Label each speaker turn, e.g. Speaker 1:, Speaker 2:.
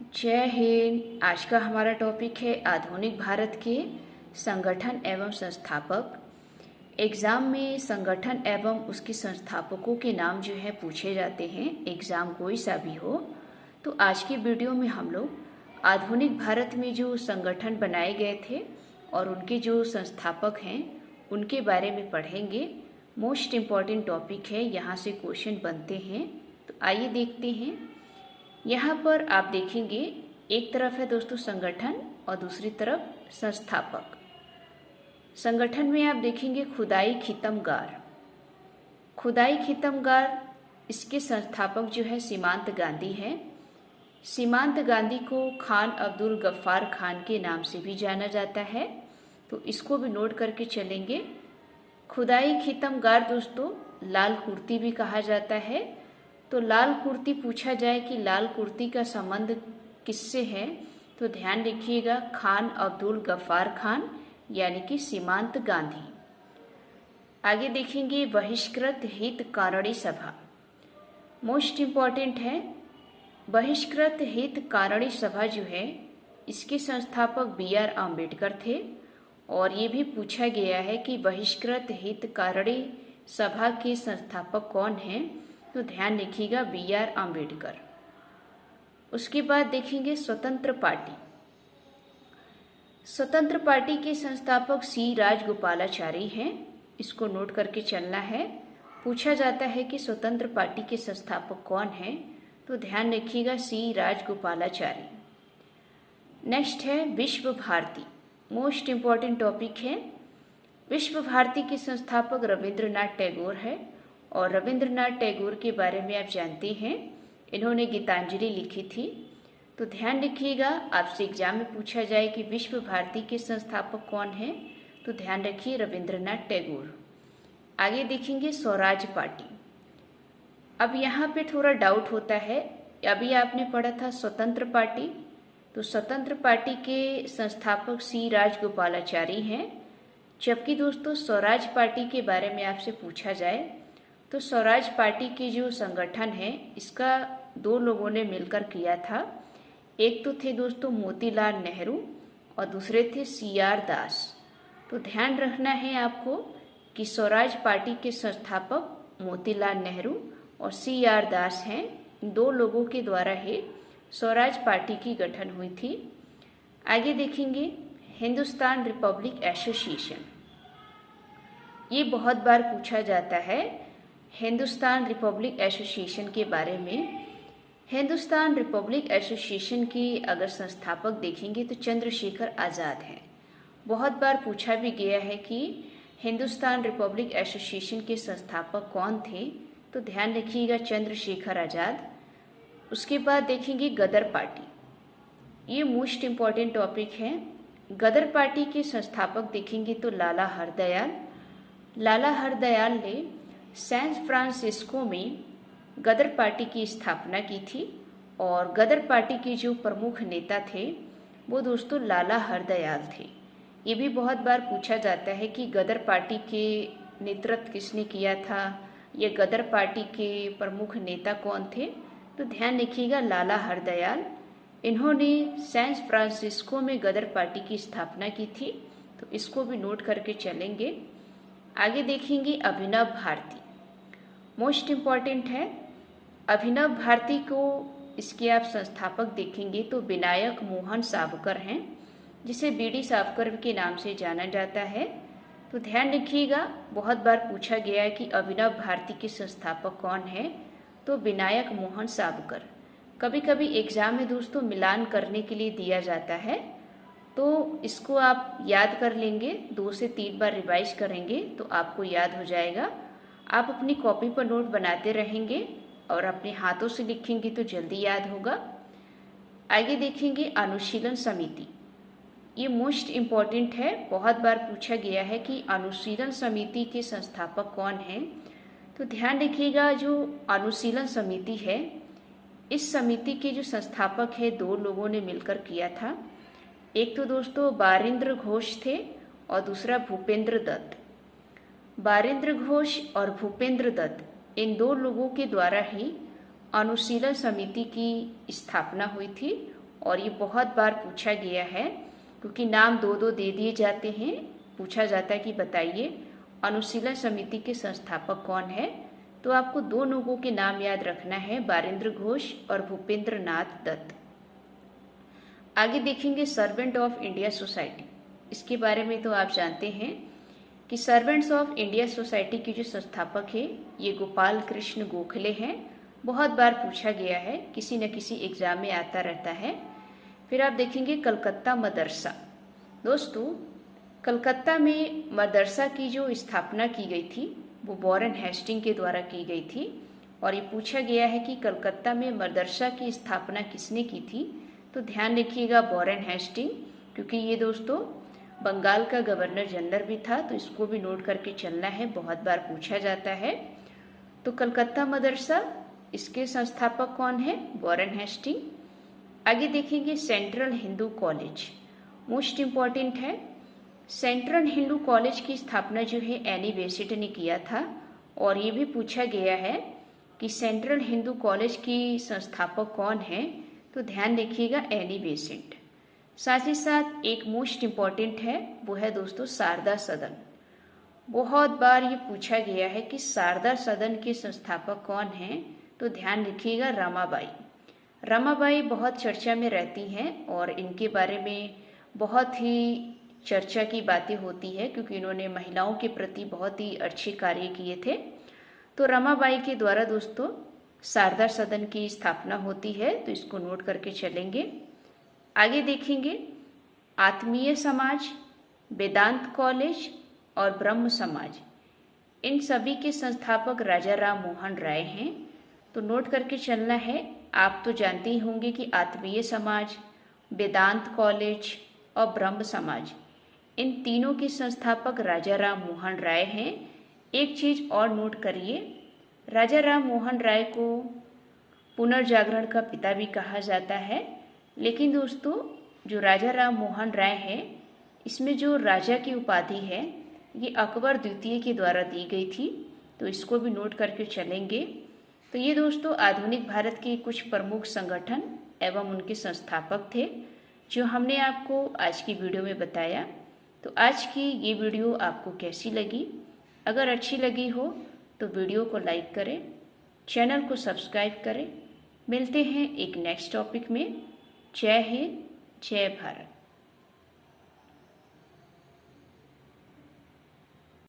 Speaker 1: जय हिंद। आज का हमारा टॉपिक है आधुनिक भारत के संगठन एवं संस्थापक। एग्ज़ाम में संगठन एवं उसके संस्थापकों के नाम जो है पूछे जाते हैं, एग्ज़ाम कोई सा भी हो। तो आज की वीडियो में हम लोग आधुनिक भारत में जो संगठन बनाए गए थे और उनके जो संस्थापक हैं उनके बारे में पढ़ेंगे। मोस्ट इम्पॉर्टेंट टॉपिक है, यहाँ से क्वेश्चन बनते हैं। तो आइए देखते हैं। यहाँ पर आप देखेंगे एक तरफ है दोस्तों संगठन और दूसरी तरफ संस्थापक। संगठन में आप देखेंगे खुदाई खितमगार। खुदाई खितमगार इसके संस्थापक जो है सीमांत गांधी हैं। सीमांत गांधी को खान अब्दुल गफ्फार खान के नाम से भी जाना जाता है, तो इसको भी नोट करके चलेंगे। खुदाई खितमगार दोस्तों लाल कुर्ती भी कहा जाता है। तो लाल कुर्ती पूछा जाए कि लाल कुर्ती का संबंध किससे है, तो ध्यान रखिएगा खान अब्दुल गफ्फार खान यानी कि सीमांत गांधी। आगे देखेंगे बहिष्कृत हितकारिणी सभा। मोस्ट इम्पॉर्टेंट है। बहिष्कृत हितकारिणी सभा जो है इसके संस्थापक BR अम्बेडकर थे और ये भी पूछा गया है कि बहिष्कृत हितकारिणी सभा के संस्थापक कौन हैं, तो ध्यान रखिएगा BR अम्बेडकर। उसके बाद देखेंगे स्वतंत्र पार्टी। स्वतंत्र पार्टी के संस्थापक C राजगोपालाचारी हैं, इसको नोट करके चलना है। पूछा जाता है कि स्वतंत्र पार्टी के संस्थापक कौन हैं, तो ध्यान रखिएगा C राजगोपालाचारी। नेक्स्ट है विश्व भारती। मोस्ट इम्पॉर्टेंट टॉपिक है। विश्व भारती के संस्थापक रविंद्रनाथ टैगोर है और रविंद्रनाथ टैगोर के बारे में आप जानते हैं, इन्होंने गीतांजलि लिखी थी। तो ध्यान रखिएगा आपसे एग्जाम में पूछा जाए कि विश्व भारती के संस्थापक कौन हैं, तो ध्यान रखिए रविंद्रनाथ टैगोर। आगे देखेंगे स्वराज पार्टी। अब यहाँ पे थोड़ा डाउट होता है। अभी आपने पढ़ा था स्वतंत्र पार्टी, तो स्वतंत्र पार्टी के संस्थापक C राजगोपालाचारी हैं, जबकि दोस्तों स्वराज पार्टी के बारे में आपसे पूछा जाए तो स्वराज पार्टी के जो संगठन है इसका दो लोगों ने मिलकर किया था। एक तो थे दोस्तों मोतीलाल नेहरू और दूसरे थे CR दास। तो ध्यान रखना है आपको कि स्वराज पार्टी के संस्थापक मोतीलाल नेहरू और CR दास हैं। इन दो लोगों के द्वारा ही स्वराज पार्टी की गठन हुई थी। आगे देखेंगे हिंदुस्तान रिपब्लिक एसोसिएशन। ये बहुत बार पूछा जाता है हिंदुस्तान रिपब्लिक एसोसिएशन के बारे में। हिंदुस्तान रिपब्लिक एसोसिएशन की अगर संस्थापक देखेंगे तो चंद्रशेखर आज़ाद हैं। बहुत बार पूछा भी गया है कि हिंदुस्तान रिपब्लिक एसोसिएशन के संस्थापक कौन थे, तो ध्यान रखिएगा चंद्रशेखर आज़ाद। उसके बाद देखेंगे गदर पार्टी। ये मोस्ट इम्पॉर्टेंट टॉपिक है। गदर पार्टी के संस्थापक देखेंगे तो लाला हरदयाल। लाला हरदयाल ने सैन फ्रांसिस्को में गदर पार्टी की स्थापना की थी और गदर पार्टी के जो प्रमुख नेता थे वो दोस्तों लाला हरदयाल थे। ये भी बहुत बार पूछा जाता है कि गदर पार्टी के नेतृत्व किसने किया था, ये गदर पार्टी के प्रमुख नेता कौन थे, तो ध्यान रखिएगा लाला हरदयाल। इन्होंने सैन फ्रांसिस्को में गदर पार्टी की स्थापना की थी, तो इसको भी नोट करके चलेंगे। आगे देखेंगे अभिनव भारती। मोस्ट इम्पॉर्टेंट है। अभिनव भारती को इसके आप संस्थापक देखेंगे तो विनायक मोहन सावरकर हैं, जिसे BD सावरकर के नाम से जाना जाता है। तो ध्यान रखिएगा बहुत बार पूछा गया है कि अभिनव भारती के संस्थापक कौन है, तो विनायक मोहन सावरकर। कभी कभी एग्जाम में दोस्तों मिलान करने के लिए दिया जाता है, तो इसको आप याद कर लेंगे, 2 से 3 बार रिवाइज करेंगे तो आपको याद हो जाएगा। आप अपनी कॉपी पर नोट बनाते रहेंगे और अपने हाथों से लिखेंगे तो जल्दी याद होगा। आगे देखेंगे अनुशीलन समिति। ये मोस्ट इम्पॉर्टेंट है। बहुत बार पूछा गया है कि अनुशीलन समिति के संस्थापक कौन हैं, तो ध्यान रखिएगा जो अनुशीलन समिति है इस समिति के जो संस्थापक है 2 लोगों ने मिलकर किया था। एक तो दोस्तों बारिंद्र घोष थे और दूसरा भूपेंद्र दत्त। बारिंद्र घोष और भूपेंद्र दत्त इन 2 लोगों के द्वारा ही अनुशीलन समिति की स्थापना हुई थी और ये बहुत बार पूछा गया है क्योंकि नाम दो दो दे दिए जाते हैं। पूछा जाता है कि बताइए अनुशीलन समिति के संस्थापक कौन है। तो आपको दो लोगों के नाम याद रखना है, बारिंद्र घोष और भूपेंद्र नाथ दत्त। आगे देखेंगे सर्वेंट ऑफ इंडिया सोसाइटी। इसके बारे में तो आप जानते हैं कि सर्वेंट्स ऑफ इंडिया सोसाइटी के जो संस्थापक है ये गोपाल कृष्ण गोखले हैं। बहुत बार पूछा गया है, किसी न किसी एग्जाम में आता रहता है। फिर आप देखेंगे कलकत्ता मदरसा। दोस्तों कलकत्ता में मदरसा की जो स्थापना की गई थी वो वॉरेन हेस्टिंग के द्वारा की गई थी। और ये पूछा गया है कि कलकत्ता में मदरसा की स्थापना किसने की थी। तो ध्यान रखिएगा वॉरेन हेस्टिंग, क्योंकि ये दोस्तों बंगाल का गवर्नर जनरल भी था, तो इसको भी नोट करके चलना है, बहुत बार पूछा जाता है। तो कलकत्ता मदरसा, इसके संस्थापक कौन है? Warren Hasting. आगे देखेंगे central Hindu college, most important है। सेंट्रल हिंदू कॉलेज की स्थापना जो है एनी बेसेंट ने किया था। और ये भी पूछा गया है कि सेंट्रल हिंदू कॉलेज की संस्थापक कौन है। तो ध्यान रखिएगा एनी बेसेंट। साथ ही साथ एक मोस्ट इम्पॉर्टेंट है, वो है दोस्तों शारदा सदन। बहुत बार ये पूछा गया है कि शारदा सदन के संस्थापक कौन हैं। तो ध्यान रखिएगा रमाबाई। रमाबाई बहुत चर्चा में रहती हैं और इनके बारे में बहुत ही चर्चा की बातें होती है क्योंकि इन्होंने महिलाओं के प्रति बहुत ही अच्छे कार्य किए थे। तो रमाबाई के द्वारा दोस्तों शारदा सदन की स्थापना होती है, तो इसको नोट करके चलेंगे। आगे देखेंगे आत्मीय समाज, वेदांत कॉलेज और ब्रह्म समाज, इन सभी के संस्थापक राजा राम मोहन राय हैं। तो नोट करके चलना है। आप तो जानते ही होंगे कि आत्मीय समाज, वेदांत कॉलेज और ब्रह्म समाज, इन तीनों के संस्थापक राजा राम मोहन राय हैं। एक चीज और नोट करिए, राजा राम मोहन राय को पुनर्जागरण का पिता भी कहा जाता है। लेकिन दोस्तों जो राजा राम मोहन राय है, इसमें जो राजा की उपाधि है ये अकबर द्वितीय के द्वारा दी गई थी, तो इसको भी नोट करके चलेंगे। तो ये दोस्तों आधुनिक भारत के कुछ प्रमुख संगठन एवं उनके संस्थापक थे जो हमने आपको आज की वीडियो में बताया। तो आज की ये वीडियो आपको कैसी लगी? अगर अच्छी लगी हो तो वीडियो को लाइक करें, चैनल को सब्सक्राइब करें। मिलते हैं एक नेक्स्ट टॉपिक में। जय हिंद, जय भारत।